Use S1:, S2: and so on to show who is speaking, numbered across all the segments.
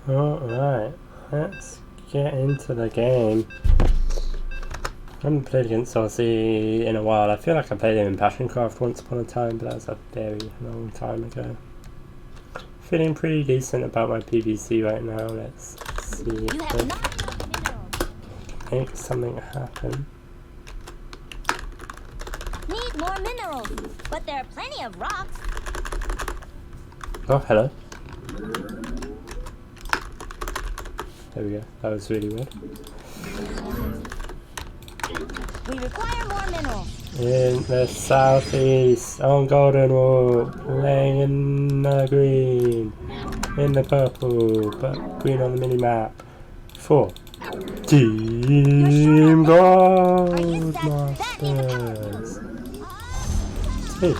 S1: Alright, let's get into the game. I haven't played against Aussie in a while. I feel like I played him in Passioncraft once upon a time, but that was a very long time ago. Feeling pretty decent about my PVC right now. Let's see if I can make something happen.
S2: Need more minerals, but there are plenty of rocks.
S1: Oh, hello. There we go. That was really weird.
S2: We require more minerals.
S1: In the southeast, on golden wool, playing in the green, in the purple, but green on the mini map. For Team GoldMasters. Two.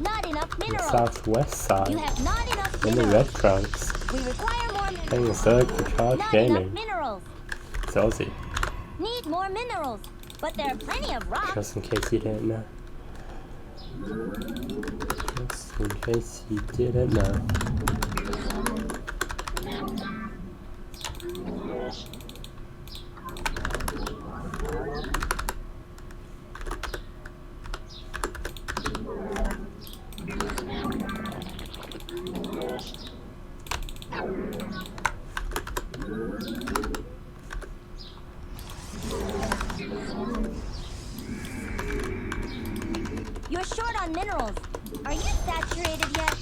S2: Not enough minerals.
S1: Southwest side,
S2: You have not enough
S1: in the
S2: minerals.
S1: red trunks,
S2: We require more
S1: playing the
S2: minerals.
S1: third for Charge
S2: Not
S1: Gaming.
S2: enough minerals.
S1: It's Aussie,
S2: Need more minerals, but there are plenty of rocks.
S1: just in case you didn't know. Just in case you didn't know.
S2: You're short on minerals. Are you saturated yet?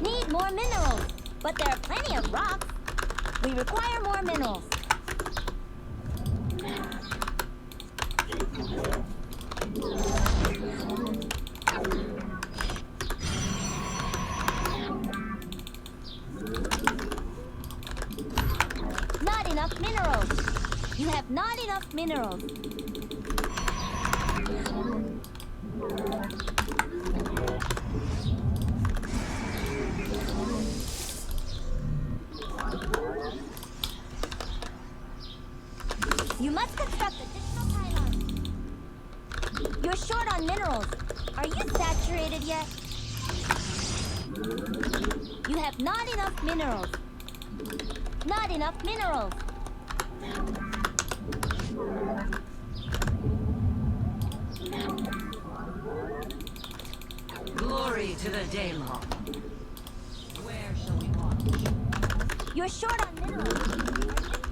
S2: Need more minerals, but there are plenty of rocks. We require more minerals. Not enough minerals. You have not enough minerals. You must construct additional pylons. You're short on minerals. Are you saturated yet? You have not enough minerals. Not enough minerals.
S3: Glory to the Daylon. Where shall we watch?
S2: You're short on minerals. Are you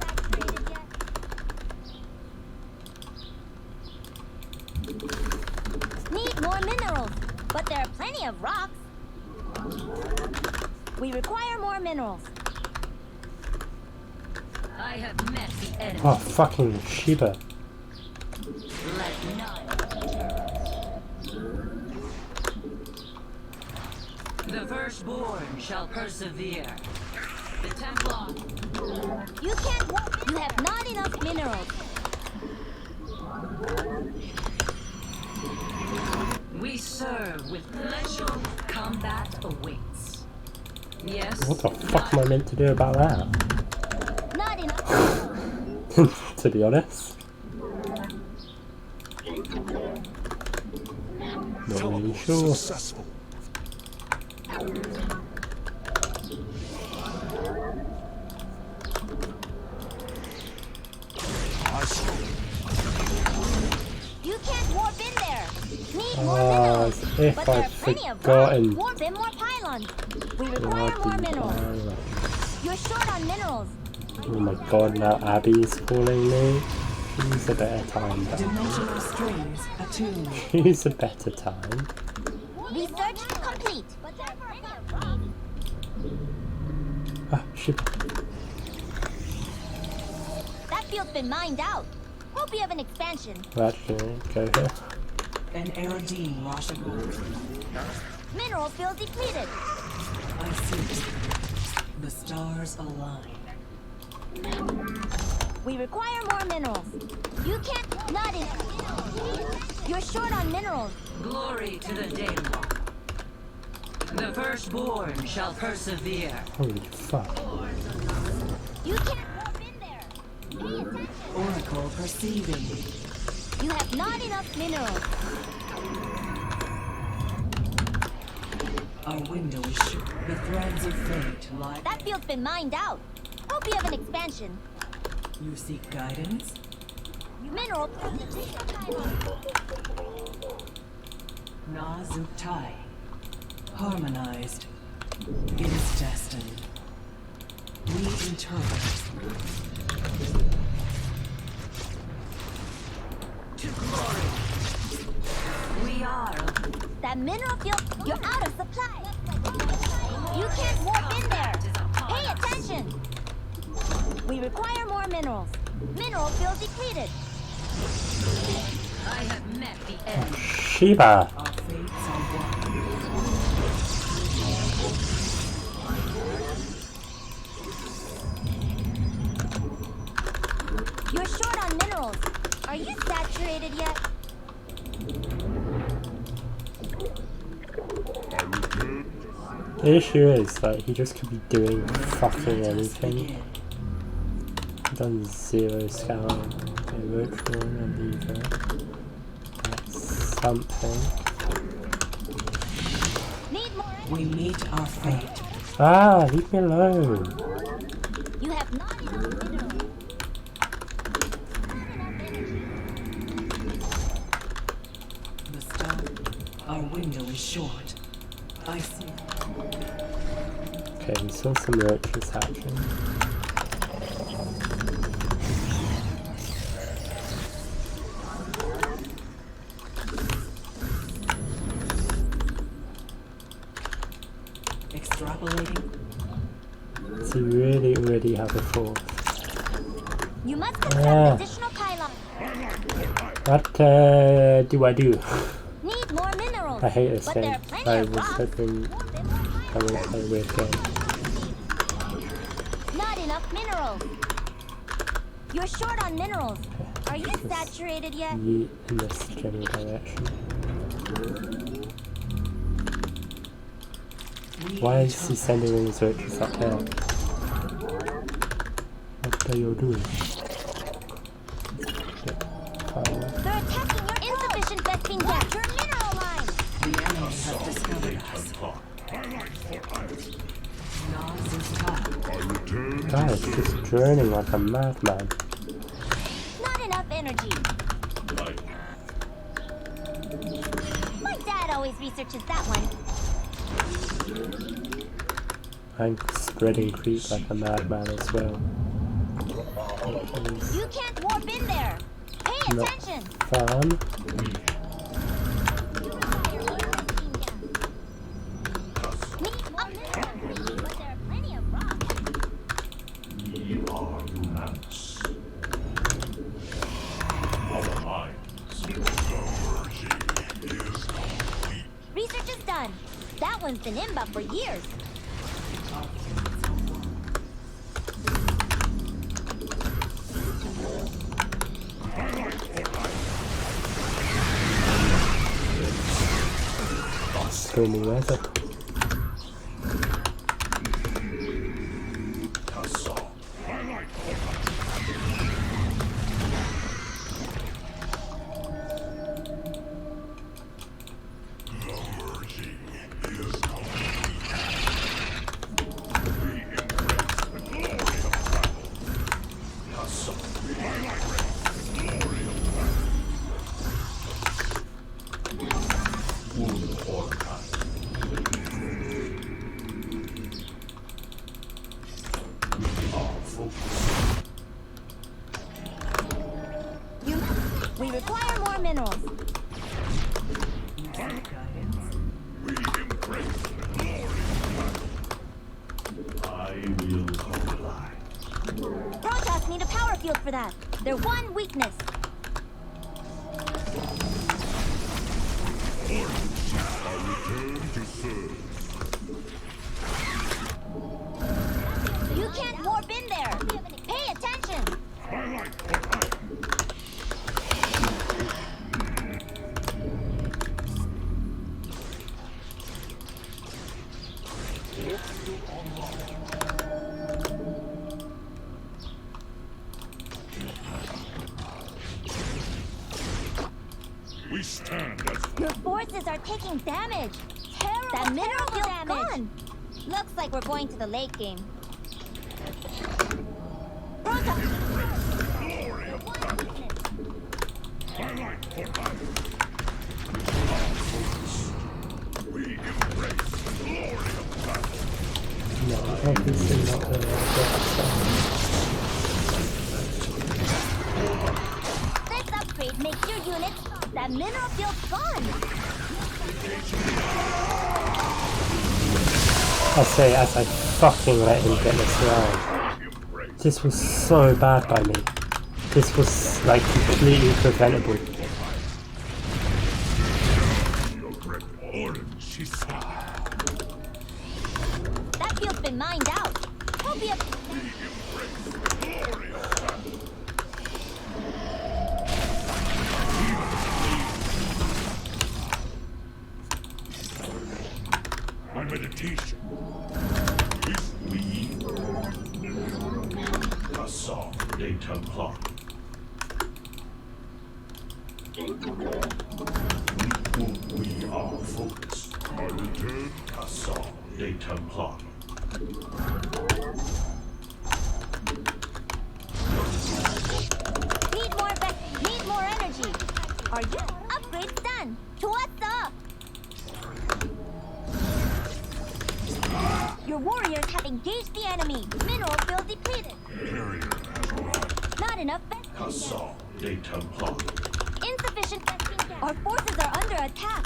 S2: saturated yet? Need more minerals, but there are plenty of rocks. We require more minerals.
S3: I have met the enemy.
S1: Oh, fucking Shiba.
S3: Let none. The firstborn shall persevere. The Templar.
S2: You can't walk. You have not enough minerals.
S3: We serve with pleasure. Combat awaits. Yes.
S1: What the fuck am I meant to do about that?
S2: Not enough.
S1: To be honest. Not really sure.
S4: Successful.
S2: You can't warp in there. Need more
S1: Oh,
S2: minerals.
S1: as if
S2: But there
S1: I'd
S2: are plenty of
S1: forgotten.
S2: rocks. Warp in more pylons. We require more minerals. You're short on minerals.
S1: Oh my god, now Abby's calling me. Choose a better time.
S5: Dimensional strings attuned.
S1: Choose a better time.
S2: Research complete. But there are plenty of rocks.
S1: Ah, shit.
S2: That field's been mined out. Hope you have an expansion.
S1: Well, actually, go here.
S5: An Aerodine washable.
S2: Mineral field depleted.
S5: I see. The stars align.
S2: We require more minerals. You can't. Not enough minerals. You're short on minerals.
S3: Glory to the Daylon. The firstborn shall persevere.
S1: Holy fuck.
S2: You can't warp in there. Pay attention.
S5: Oracle Signal perceiving.
S2: You have not enough minerals.
S5: Our window is shut. The threads of fate lie.
S2: That field's been mined out. Hope you have an expansion.
S5: You seek guidance?
S2: Mineral.
S5: Nazuktai. Harmonized. It is destined. We interpret.
S3: To glory. We are.
S2: That mineral field, you're out of supply. You can't warp in there. Pay attention. We require more minerals. Mineral field depleted.
S3: I have met the end.
S1: Shiba.
S5: Our fates are one.
S2: You're short on minerals. Are you saturated yet?
S1: The issue is that he just could be doing fucking anything. He's done 0 scout. Okay, virtual and lever. That's something.
S2: Need more
S5: We meet our fate.
S1: Ah, leave me alone.
S2: You have not enough minerals. Not enough energy.
S5: The star. Our window is short. I see.
S1: Okay, we saw some roaches hatching.
S5: Extrapolating.
S1: Does he really already have a fourth?
S2: You must construct additional pylons.
S1: What do I do?
S2: Need more minerals.
S1: I hate this
S2: But
S1: game.
S2: there are plenty
S1: I
S2: of
S1: was
S2: rocks.
S1: hoping I would play a weird game.
S2: Not enough minerals. You're short on minerals. Are you
S1: Just
S2: saturated yet?
S1: yeet in this general direction. Why is he sending all his roaches up there? What are you doing?
S2: They're attacking your insufficient vesting depth. Your mineral line.
S5: The enemy has discovered us. Nazuktai.
S1: Guys, just droning like a madman.
S2: Not enough energy. My dad always researches that one.
S1: I'm spreading creep like a madman as well.
S2: You can't warp in there. Pay
S1: Not
S2: attention.
S1: fun.
S2: Need more minerals. But there are plenty of rocks. Research is done. That one's been IMBA for years.
S1: Stormy weather.
S2: We require more minerals. Protoss need a power field for that. Their one weakness. You can't warp in there. Pay attention.
S4: We stand as
S2: Your forces are taking damage. Terrible, that mineral field's gone. Looks like we're going to the late game. Proto.
S4: glory of battle. Twilight for battle. We embrace the glory of battle.
S1: No, obviously not going to get
S2: This upgrade makes your units. That mineral field's gone.
S1: I say as I fucking let him get this round. This was so bad by me. This was like completely preventable.
S2: That field's been mined out. Hope you have...
S4: My meditation. If we Assault data clock. We are focused. My return. Assault data clock.
S2: Need more energy. Are you? Upgrades done. To what's up? Your warriors have engaged the enemy. Mineral field depleted.
S4: Carrier has arrived.
S2: Not enough.
S4: Assault data clock.
S2: Insufficient. Our forces are under attack.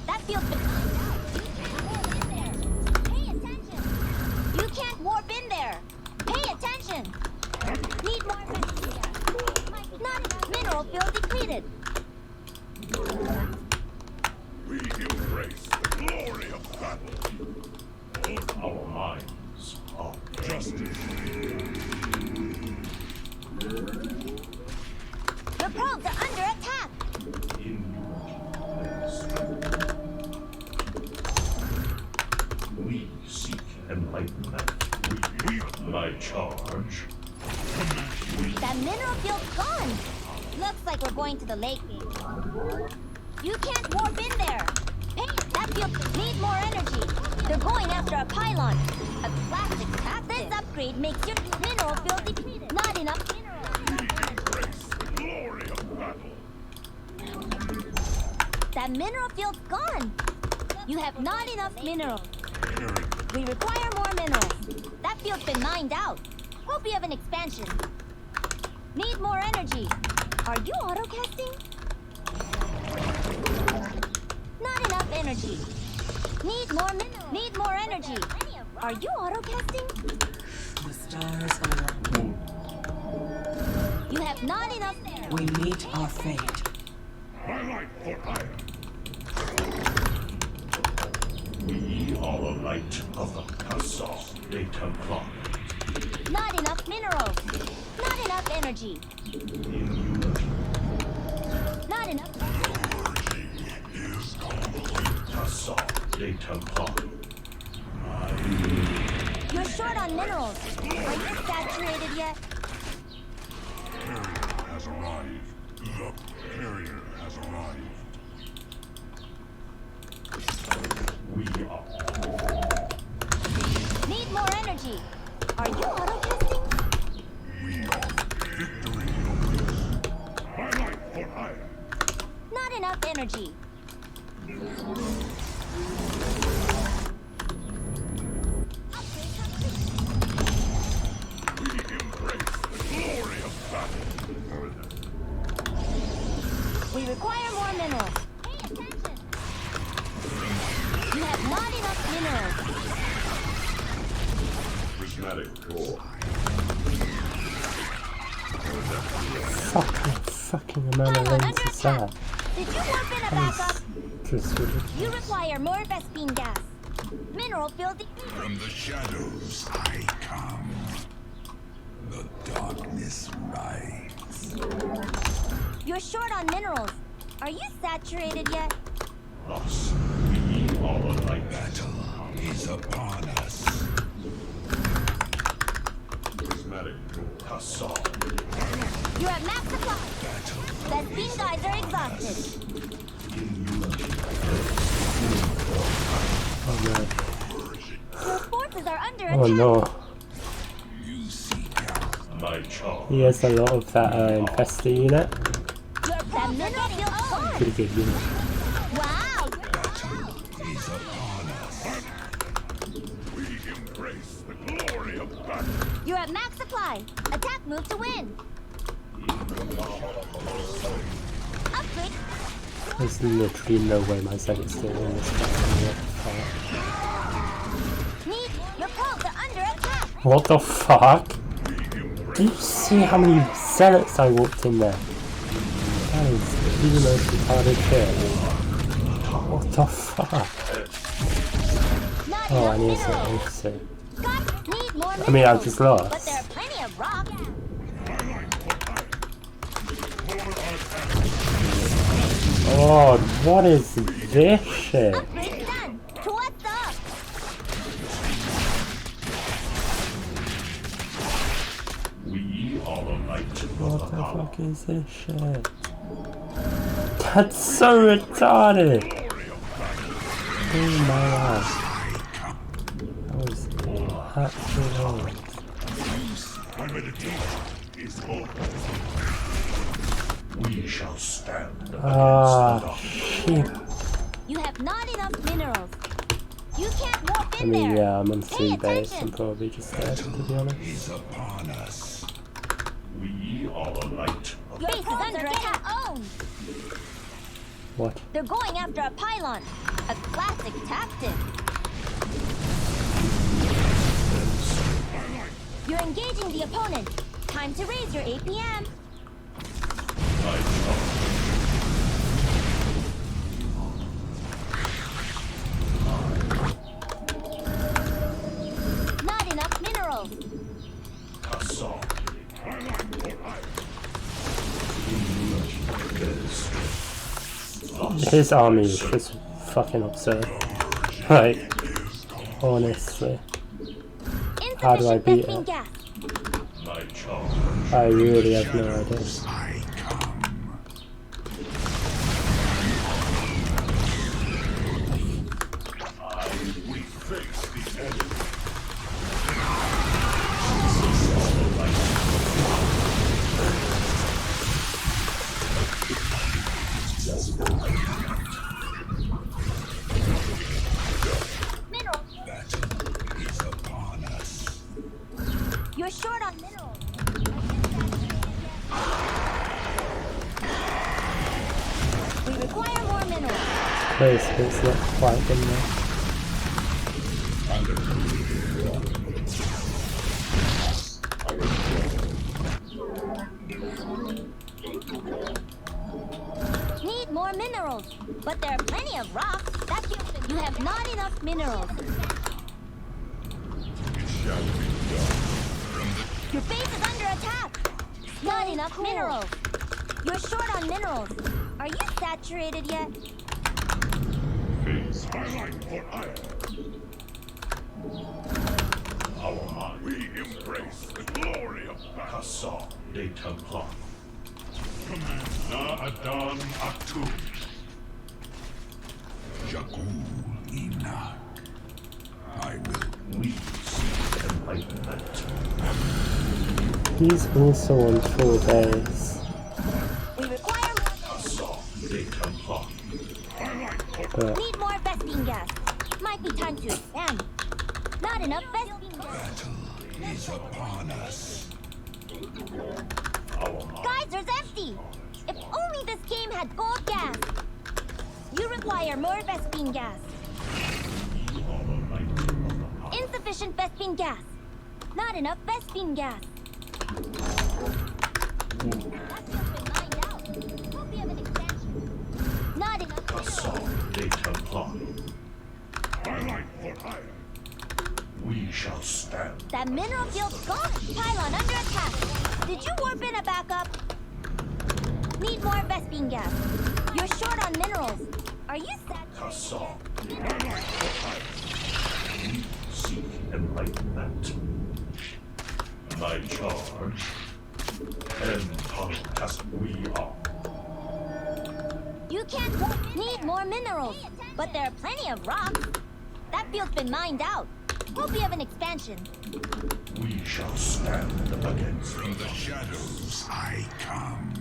S2: That field's been... Pay attention. You can't warp in there. Pay attention. Need more... Not enough. Mineral field depleted.
S4: We embrace the glory of battle. Our minds are justice.
S2: Your probes are under attack.
S4: We seek enlightenment. We my charge.
S2: That mineral field's gone. Looks like we're going to the late game. You can't warp in there. Hey, that field needs more energy. They're going after a pylon. A classic tactic. This upgrade makes your mineral field depleted. Not enough mineral.
S4: We embrace the glory of battle.
S2: That mineral field's gone. You have not enough minerals. We require more minerals. That field's been mined out. Hope you have an expansion. Need more energy. Are you auto-casting? Not enough energy. Need more minerals. Need more energy. Are you auto-casting?
S5: The stars align.
S2: You have not enough.
S5: We meet our fate.
S4: Twilight for hire. We are a light of the assault data clock.
S2: Not enough minerals. Not enough energy. Not enough.
S4: Assault data clock.
S2: You're short on minerals. Are you saturated yet?
S4: Carrier has arrived. The carrier has arrived. We are.
S2: Need more energy. Are you auto-casting?
S4: We are victory. Twilight for hire.
S2: Not enough energy.
S4: We embrace the glory of battle.
S2: We require more minerals. Pay attention. You have not enough minerals.
S4: Prismatic core.
S1: fucking amount of
S2: Pylon
S1: lanes
S2: under
S1: is that?
S2: attack. Did you warp in a backup?
S1: Just
S2: You
S1: ridiculous.
S2: require more Vespine gas. Mineral field depleted.
S4: From the shadows I come. The darkness rides.
S2: You're short on minerals. Are you saturated yet?
S4: Thus, we are alike. Battle is upon us. Prismatic core. Assault.
S2: exhausted.
S1: Oh no.
S2: Your forces are under
S1: Oh
S2: attack.
S1: no.
S4: My charge.
S1: He has a lot of that infested unit.
S2: Your probes are getting owned.
S1: Pretty good unit.
S2: Wow.
S4: We embrace the glory of battle.
S2: You're at max supply. Attack move to win. Upgrade.
S1: There's literally no way my second's still in this fucking
S2: Need. Your probes are under attack.
S1: what the fuck? Do you see how many zealots I walked in there? That is the most retarded shit. What the fuck?
S2: Not
S1: Oh, I
S2: enough
S1: need
S2: minerals.
S1: to see.
S2: Guys, need more minerals.
S1: I mean, I've just lost.
S2: But there are plenty of rocks.
S1: Oh, what is this shit?
S2: Upgrade done. What's up?
S4: We are the light of
S1: What
S4: the
S1: the
S4: power.
S1: fuck is this shit? That's so retarded! Oh my god. That was absolutely.
S4: My meditation is over. We shall stand against the
S1: Ah,
S4: dark.
S1: shit.
S2: You have not enough minerals. You can't warp
S1: I
S2: in
S1: mean,
S2: there.
S1: yeah, I'm on
S2: Pay
S1: 3 base.
S2: attention.
S1: I'm probably just dead, to be honest.
S4: We are the light of
S2: Your base is under attack. Owned.
S1: What?
S2: They're going after a pylon. A classic tactic. You're engaging the opponent. Time to raise your APM.
S4: my charge.
S2: Not enough minerals.
S4: Assault.
S1: His army is just fucking absurd. Like, honestly. How do I
S2: Insufficient
S1: beat
S2: Vespene
S1: it?
S2: gas.
S4: My charge.
S1: I really have no idea.
S4: We face the enemy.
S2: Minerals. You're short on minerals. We require more minerals.
S1: Please, it's not quite in there.
S2: Need more minerals. But there are plenty of rocks. That's you have not enough minerals. Your base is under attack. Not enough minerals. You're short on minerals. Are you saturated yet?
S4: Face highlight for iron. Our mind. We embrace the glory of battle. Hassan de Templar. Commander Adan Atum. We seek enlightenment.
S1: He's also on 4 days.
S2: We require
S4: Hassan de Templar.
S1: But
S2: need more Vespene gas. Might be time to expand. Not enough Vespene gas.
S4: Our mind.
S2: Geysers empty. If only this game had gold gas. You require more Vespene gas.
S4: We are the light of the power.
S2: Insufficient Vespene gas. Not enough Vespene gas. That's just been mined out. Won't be of an expansion. Not enough minerals.
S4: Hassan de Templar. Highlight for iron. We shall stand.
S2: That mineral field's gone. Pylon under attack. Did you warp in a backup? Need more Vespene gas. You're short on minerals. Are you saturated?
S4: Hassan. Highlight for iron. We seek enlightenment. My charge. And fantastic we are.
S2: You can't need more minerals, but there are plenty of rocks. That field's been mined out. Hope you have an expansion.
S4: We shall stand against from the shadows. I come.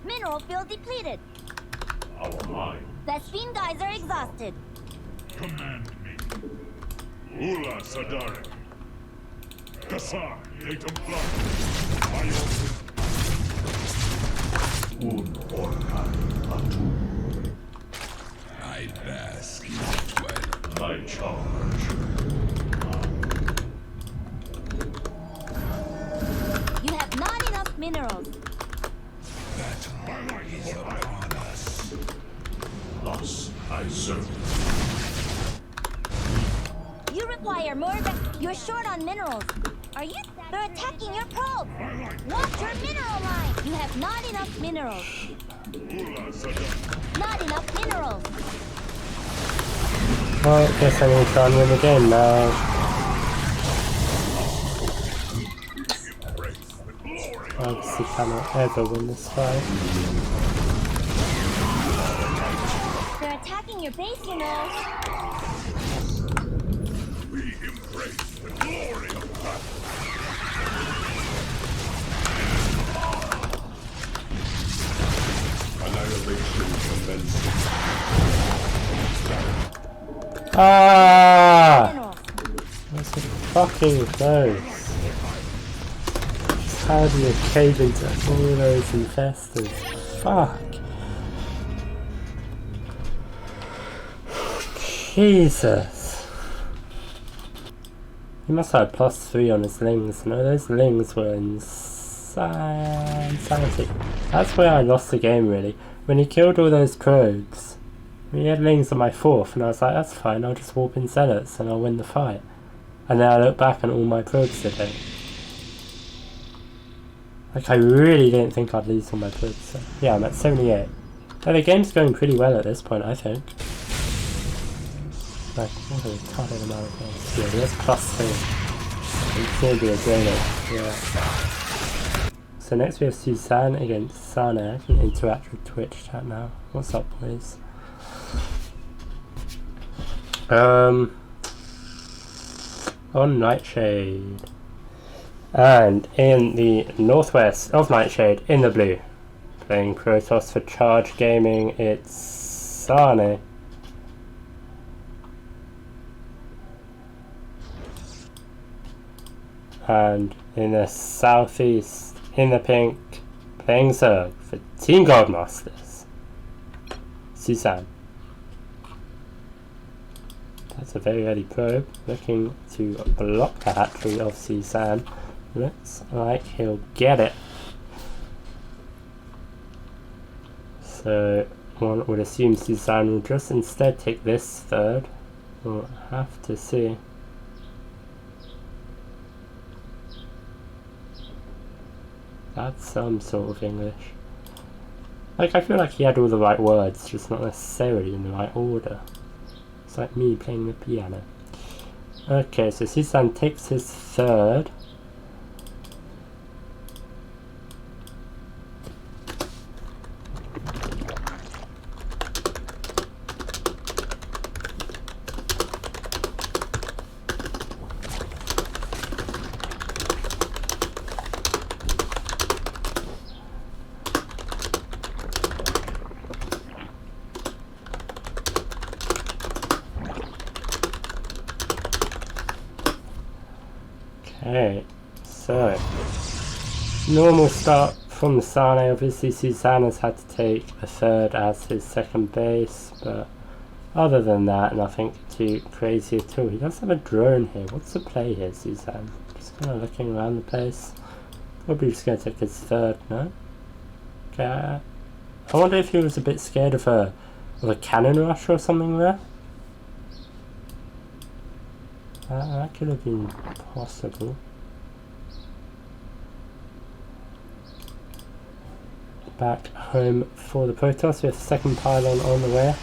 S2: Mineral field depleted.
S4: Our mind.
S2: Vespine geyser exhausted.
S4: Command me. Ula Sadarik. Kasar, datum flux. Un orkan atu. I bask in twilight. I charge.
S2: You have not enough minerals.
S4: That light is upon us. Thus I serve.
S2: You require more you're short on minerals. Are you? They're attacking your probe. Watch your mineral line. You have not enough minerals.
S4: Ula Sadarik.
S2: Not enough minerals.
S1: Well, I guess I need to try and win the game now. I obviously cannot ever win this fight.
S2: They're attacking your base, you know.
S4: We embrace the glory of battle. Annihilation commences.
S1: Ah!
S2: Minerals.
S1: That's so fucking close. How do you cave into all those infestors? Fuck. Jesus. He must have +3 on his lings. No, those lings were insanity. That's where I lost the game, really. When he killed all those probes, he had lings on my 4th, and I was like, that's fine, I'll just warp in zealots and I'll win the fight. And then I look back and all my probes are dead. Like, I really didn't think I'd lose all my probes. So, yeah, I'm at 78. So the game's going pretty well at this point, I think. Like, what a retarded amount of games. Yeah, there's +3. It's gonna be a drainer. Yeah. So next we have Suzanne against Sana. I can interact with Twitch chat now. What's up, boys? On Nightshade. And in the northwest of Nightshade, in the blue, playing Protoss for Charge Gaming, it's Sane. And in the southeast, in the pink, playing Zerg for Team GoldMasters, Suzanne. That's a very early probe, looking to block the hatchery of Suzanne. Looks like he'll get it. So one would assume Suzanne will just instead take this third. We'll have to see. That's some sort of English. Like, I feel like he had all the right words, just not necessarily in the right order. It's like me playing the piano. Okay, so Suzanne takes his third. Okay, so normal start from Sane. Obviously Suzanne has had to take a third as his second base, but other than that, nothing too crazy at all. He does have a drone here. What's the play here, Suzanne? Just kind of looking around the place. Probably just going to take his third, no? Okay, I wonder if he was a bit scared of a cannon rush or something there. That could have been possible. Back home for the Protoss with second pylon on the way.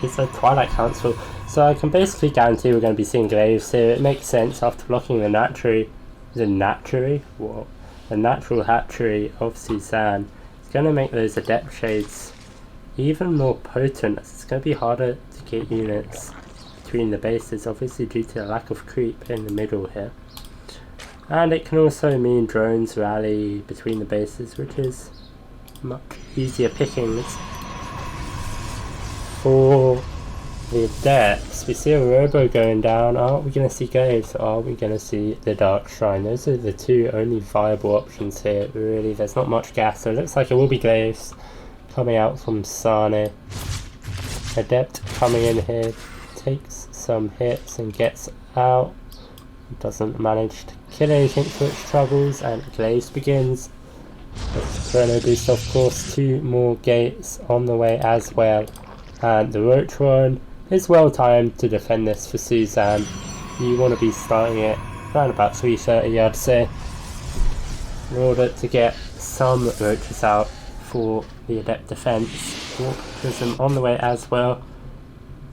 S1: is a Twilight Council, so I can basically guarantee we're going to be seeing Graves here. It makes sense after blocking the natural hatchery of Suzanne. It's going to make those Adept Shades even more potent, as it's going to be harder to get units between the bases, obviously due to the lack of creep in the middle here. And it can also mean drones rally between the bases, which is much easier pickings. For the Adepts, we see a Robo going down. Are we going to see Graves, or are we going to see the Dark Shrine? Those are the two only viable options here, really. There's not much gas, so it looks like it will be Graves coming out from Sane. Adept coming in here, takes some hits and gets out. Doesn't manage to kill anything for its troubles, and Glaze begins. With Chrono Boost, of course, 2 more gates on the way as well. And the Roach one is well timed to defend this for Suzanne. You want to be starting it around about 3:30, I'd say, in order to get some Roaches out for the Adept defense. Warp Prism on the way as well.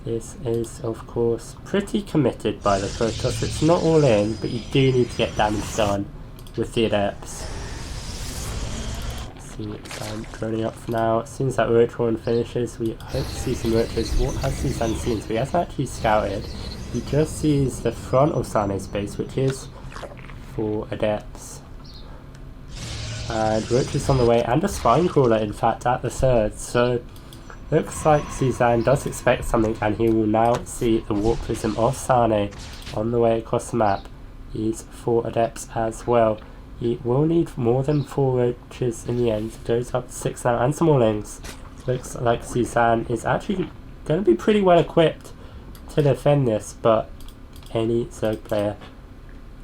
S1: This is, of course, pretty committed by the Protoss. It's not all in, but you do need to get damage done with the Adepts. See Suzanne droning up for now. As soon as that Roach one finishes, we hope to see some Roaches. What has Suzanne seen? So he hasn't actually scouted. He just sees the front of Sane's base, which is for Adepts. And Roaches on the way, and a Spine Crawler, in fact, at the 3rd. So looks like Suzanne does expect something, and he will now see the Warp Prism of Sane on the way across the map. He's 4 Adepts as well. He will need more than 4 Roaches in the end. Goes up to 6 now, and some more Lings. Looks like Suzanne is actually going to be pretty well equipped to defend this, but any Zerg player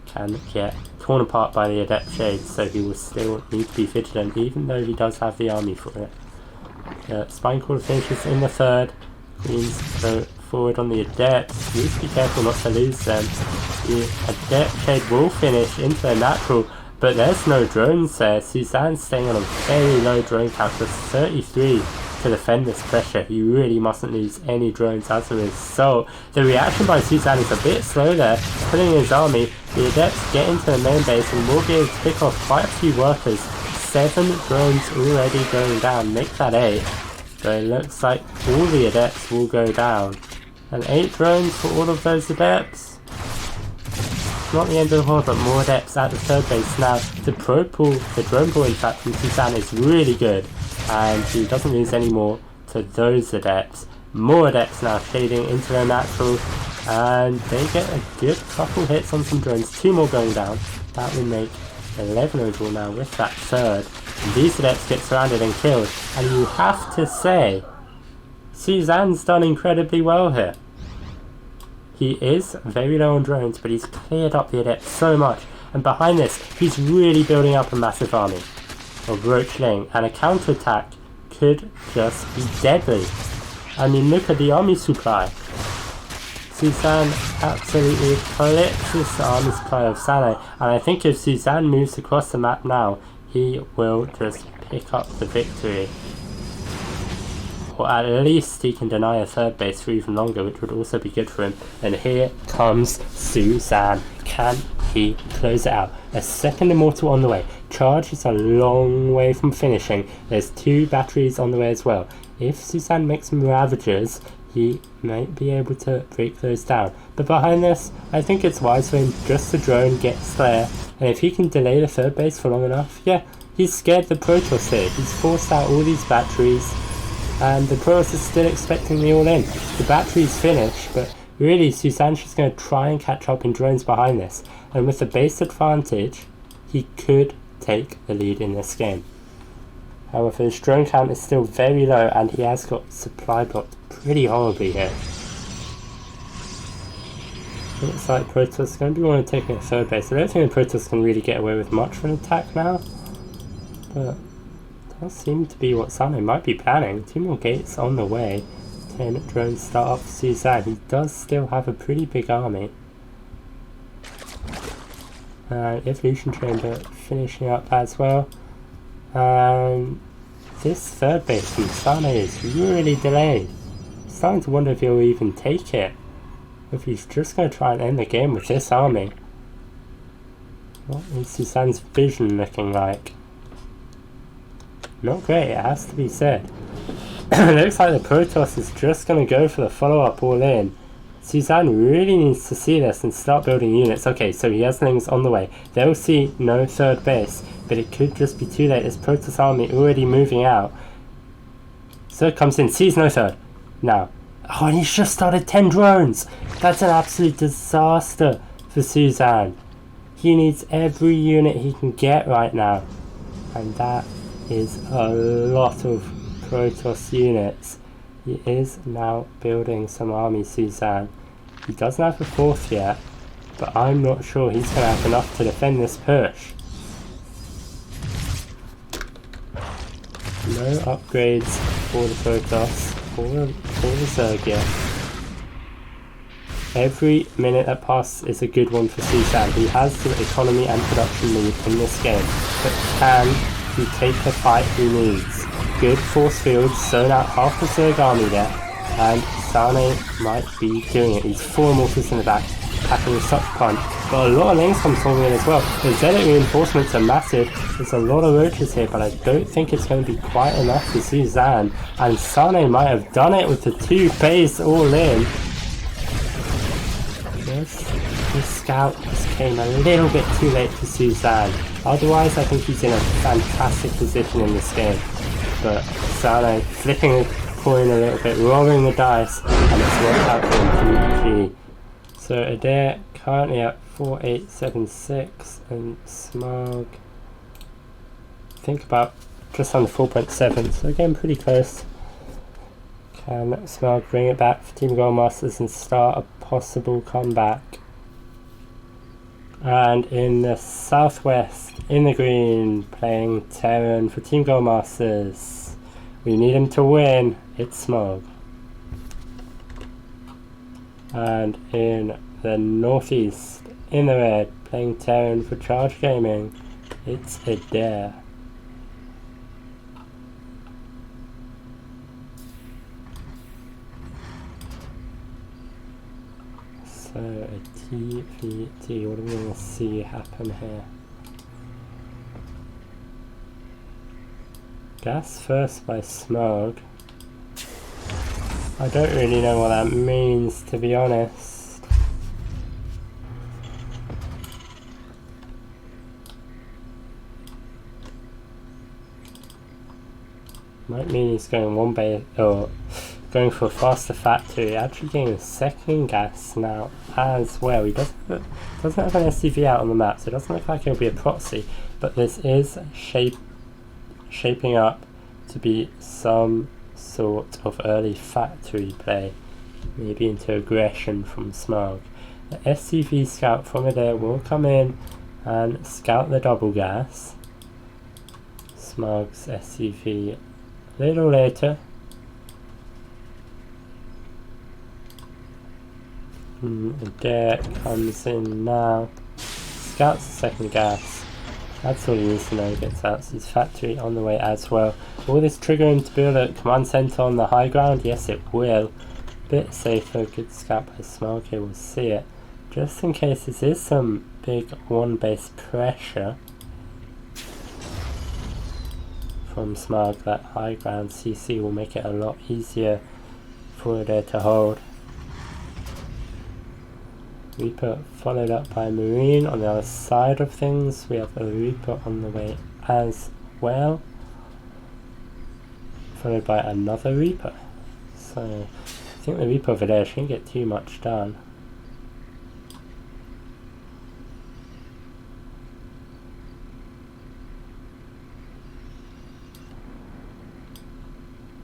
S1: can get torn apart by the Adept Shades, so he will still need to be vigilant, even though he does have the army for it. Spine Crawler finishes in the 3rd. Queens go forward on the Adepts. Need to be careful not to lose them. The Adept Shade will finish into the natural, but there's no drones there. Suzanne's staying on a very low drone count, just 33 to defend this pressure. You really mustn't lose any drones as a result. The reaction by Suzanne is a bit slow there, putting in his army. The Adepts get into the main base and will be able to pick off quite a few workers. 7 drones already going down, make that 8. So it looks like all the Adepts will go down. And 8 drones for all of those Adepts. Not the end of the world, but more Adepts at the 3rd base now. The drone pool in fact from Suzanne is really good, and he doesn't lose any more to those Adepts. More Adepts now shading into their natural, and they get a good couple hits on some drones. 2 more going down. That will make 11 overall now with that 3rd. And these Adepts get surrounded and killed, and you have to say, Suzanne's done incredibly well here. He is very low on drones, but he's cleared up the Adepts so much, and behind this, he's really building up a massive army of Roachling, and a counterattack could just be deadly. I mean, look at the army supply. Suzanne absolutely eclipses the army supply of Sane, and I think if Suzanne moves across the map now, he will just pick up the victory. Or at least he can deny a 3rd base for even longer, which would also be good for him. And here comes Suzanne. Can he close it out? A 2nd Immortal on the way. Charge is a long way from finishing. There's 2 batteries on the way as well. If Suzanne makes some Ravagers, he might be able to break those down. But behind this, I think it's wise for him just to drone, get Slayer, and if he can delay the 3rd base for long enough, yeah, he's scared the Protoss here. He's forced out all these batteries, and the Protoss is still expecting the all-in. The batteries finish, but really Suzanne's just going to try and catch up in drones behind this, and with the base advantage, he could take the lead in this game. However, his drone count is still very low, and he has got supply blocked pretty horribly here. Looks like Protoss is going to be wanting to take a 3rd base. I don't think the Protoss can really get away with much of an attack now, but it does seem to be what Sane might be planning. 2 more gates on the way. 10 drones start off Suzanne. He does still have a pretty big army. Evolution Chamber finishing up as well. And this 3rd base from Sane is really delayed. starting to wonder if he'll even take it. If he's just going to try and end the game with this army. What is Suzanne's vision looking like? Not great, it has to be said. It looks like the Protoss is just going to go for the follow-up all in. Suzanne really needs to see this and start building units. Okay, so he has things on the way. They'll see no third base, but it could just be too late. This Protoss army already moving out. So it comes in, sees no third. Now. Oh, and he's just started 10 drones! That's an absolute disaster for Suzanne. He needs every unit he can get right now. And that is a lot of Protoss units. He is now building some army, Suzanne. He doesn't have a fourth yet, but I'm not sure he's going to have enough to defend this push. No upgrades for the Protoss, for the Zergia. Every minute that passes is a good one for Suzanne. He has the economy and production lead in this game, but can he take the fight he needs? Good force fields, sewn out half the Zerg army there, and Sane might be doing it. He's 4 mortars in the back, packing with such punch. Got a lot of lanes come falling in as well. The Zealot reinforcements are massive. There's a lot of roaches here, but I don't think it's going to be quite enough for Suzanne. And Sane might have done it with the 2 base all in. This scout just came a little bit too late for Suzanne. Otherwise, I think he's in a fantastic position in this game. But Sane flipping the coin a little bit, rolling the dice, and it's worked out for him. GG. So Adair currently at 4876, and Smug, think about just under 4.7, so again pretty close. Can Smug bring it back for Team GoldMasters and start a possible comeback? And in the southwest, in the green, playing Terran for Team GoldMasters. We need him to win. It's Smug. And in the northeast, in the red, playing Terran for Charge Gaming, it's Adair. So a TVT, what are we going to see happen here? Gas first by Smug. I don't really know what that means, to be honest. Might mean he's going one base, or going for a faster factory, actually getting a second gas now as well. He doesn't have an SCV out on the map, so it doesn't look like he'll be a proxy, but this is shaping up to be some sort of early factory play, maybe into aggression from Smug. The SCV scout from Adair will come in and scout the double gas. Smug's SCV a little later. Adair comes in now, scouts the second gas. That's all he needs to know. Gets out his factory on the way as well. Will this trigger him to build a command center on the high ground? Yes, it will. Bit safer. Good scout by Smug here. We'll see it. Just in case this is some big one base pressure from Smug, that high ground CC will make it a lot easier for Adair to hold. Reaper followed up by Marine on the other side of things. We have a Reaper on the way as well, followed by another Reaper. So I think the Reaper over there shouldn't get too much done.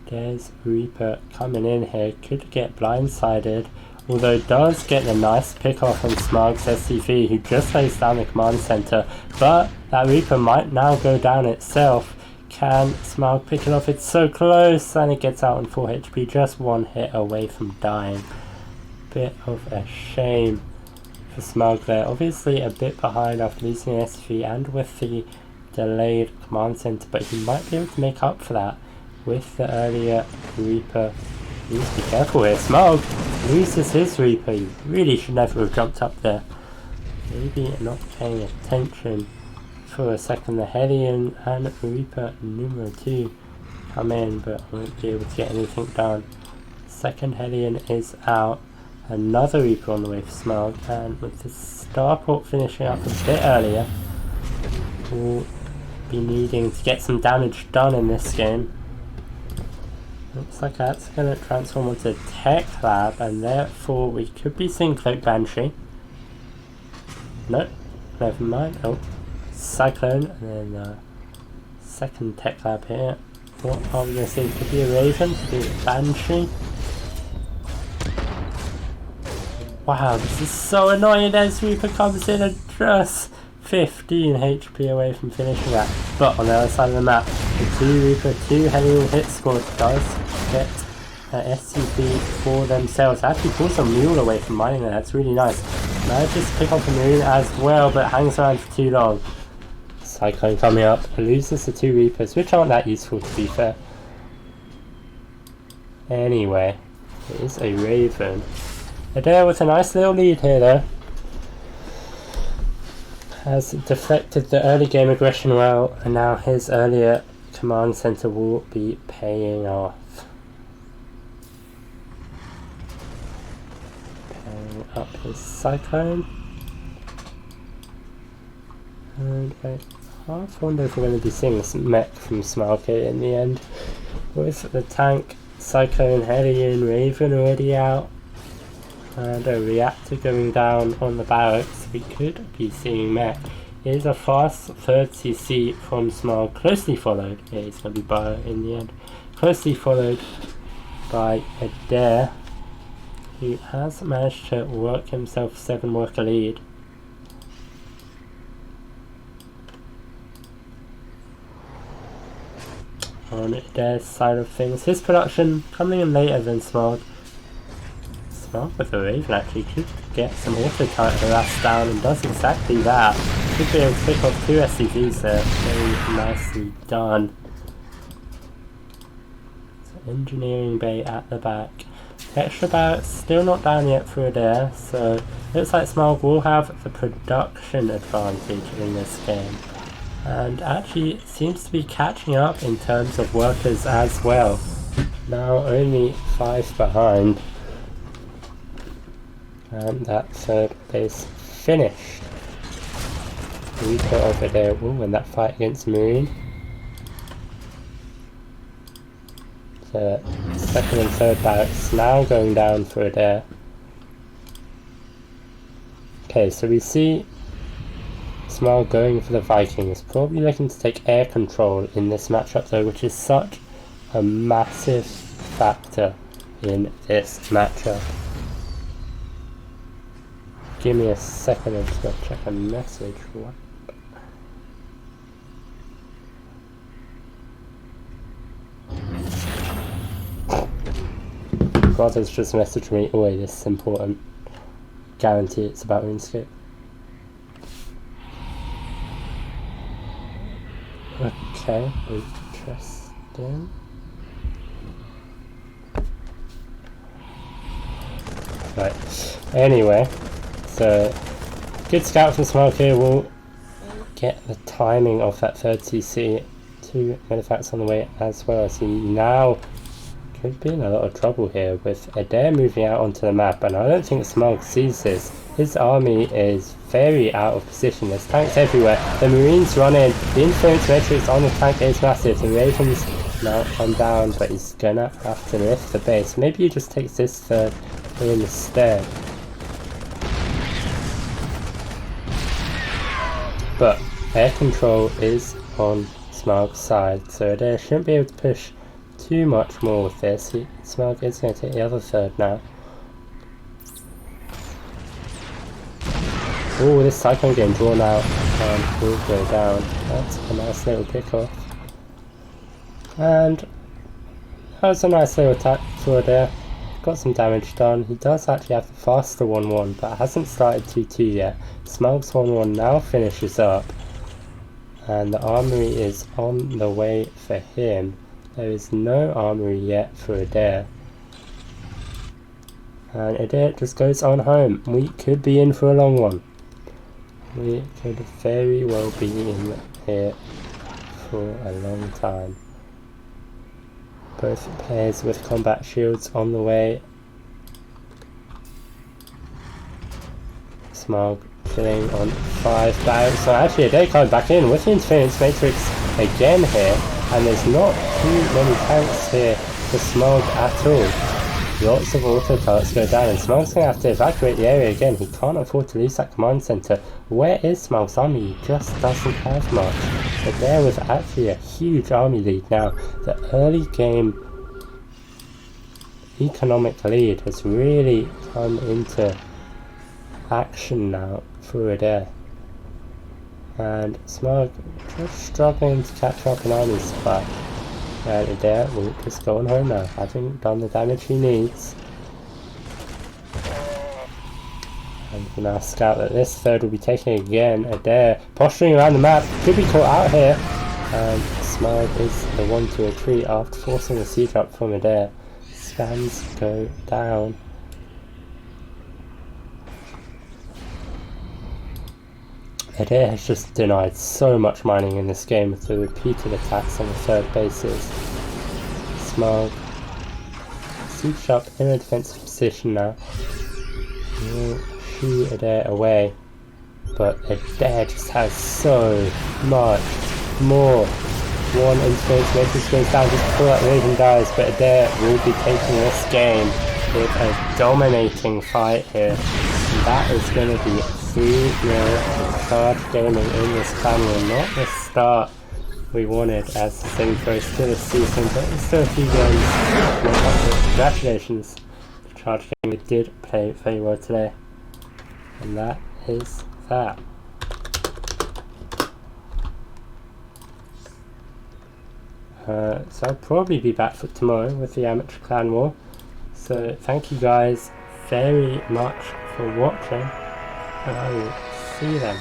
S1: There's Reaper coming in here, could get blindsided. Although does get a nice pick off on Smug's SCV, who just lays down the command center, but that Reaper might now go down itself. Can Smug pick it off? It's so close, and it gets out on 4 HP, just one hit away from dying. Bit of a shame for Smug there. Obviously a bit behind after losing an SCV and with the delayed command center, but he might be able to make up for that with the earlier Reaper Please be careful here. Smog loses his Reaper. He really should never have jumped up there. Maybe not paying attention for a second. The Hellion and Reaper numero 2 come in, but won't be able to get anything done. Second Hellion is out. Another Reaper on the way for Smog, and with the starport finishing up a bit earlier, we'll be needing to get some damage done in this game. Looks like that's going to transform onto Tech Lab, and therefore we could be seeing Cloak Banshee. No, never mind. Oh, Cyclone, and then second Tech Lab here. What are we going to see? Could be a Raven, could be a Banshee. Wow, this is so annoying. As Reaper comes in and just 15 HP away from finishing that. But on the other side of the map, the 2 Reaper, 2 Hellion hit score does get an SCP for themselves. Actually pulls a mule away from mining there. That's really nice. Manages to pick up a moon as well, but hangs around for too long. Cyclone coming up, loses the 2 Reapers, which aren't that useful to be fair. Anyway, it is a Raven. Adair with a nice little lead here though. Has deflected the early game aggression well, and now his earlier command center will be paying off. Paying up his Cyclone. And I half wonder if we're going to be seeing some mech from Smalky in the end. With the tank, Cyclone, Hellion, Raven already out, and a reactor going down on the barracks, we could be seeing mech. It is a fast 3rd CC from Small, closely followed, yeah, it's going to be Bio in the end, closely followed by Adair, who has managed to work himself 7 worker lead. On Adair's side of things, his production coming in later than Smog. Smog with the Raven actually could get some auto type harass down, and does exactly that. Should be able to pick off 2 SCVs there. Very nicely done. So engineering bay at the back. Extra barracks still not down yet for Adair, so looks like Smog will have the production advantage in this game. And actually seems to be catching up in terms of workers as well. Now only 5 behind. And that 3rd base finished. Reaper over there will win that fight against Marine. So 2nd and 3rd barracks now going down for Adair. Okay, so we see Small going for the Vikings, probably looking to take air control in this matchup though, which is such a massive factor in this matchup. Give me a second, I'm just going to check a message. What? Brother's just messaged me, oh wait, this is important. Guarantee it's about RuneScape. Okay, interesting. Right, anyway, so good scout from Smoke here will get the timing of that 3rd CC. 2 medefacts on the way as well, as he now could be in a lot of trouble here with Adair moving out onto the map, and I don't think Smog sees this. His army is very out of position, there's tanks everywhere, the Marines run in, the influence matrix on the tank is massive, the Ravens now come down, but he's gonna have to lift the base. Maybe he just takes this 3rd instead. But air control is on Smog's side, so Adair shouldn't be able to push too much more with this. Smog is going to take the other 3rd now. Oh, this Cyclone getting drawn out and will go down. That's a nice little pick off. And that was a nice little attack for Adair. Got some damage done. He does actually have the faster 1-1, but hasn't started 2-2 yet. Smog's 1-1 now finishes up, and the armory is on the way for him. There is no armory yet for Adair. And it just goes on home. We could be in for a long one. We could very well be in here for a long time. Both players with combat shields on the way. Smog killing on 5 barracks. So actually a day coming back in with the Interference Matrix again here. And there's not too many tanks here for Smog at all. Lots of auto turrets go down and Smog's going to have to evacuate the area again. He can't afford to lose that command center. Where is Smog's army? He just doesn't have much. But there was actually a huge army lead now. The early game economic lead has really come into action now for Adair. And Smog just struggling to catch up in army supply. And Adair will just go on home now, having done the damage he needs. And we now scout that this third will be taken again. Adair posturing around the map, could be caught out here. And Smog is the one to retreat after forcing the siege up from Adair. Scans go down. Adair has just denied so much mining in this game with the repeated attacks on the third bases. Smog sieged up in a defensive position now. We'll shoo Adair away, but Adair just has so much more. One Interference Matrix goes down just before that Raven dies, but Adair will be taking this game with a dominating fight here. And that is going to be 3-0 Charge Gaming in this clan war. Not the start we wanted as SEMIPRO still this season, but there's still a few games. Congratulations to Charge Gaming. They did play very well today. And that is that. So I'll probably be back for tomorrow with the Amateur Clan War. So thank you guys very much for watching, and I will see you then.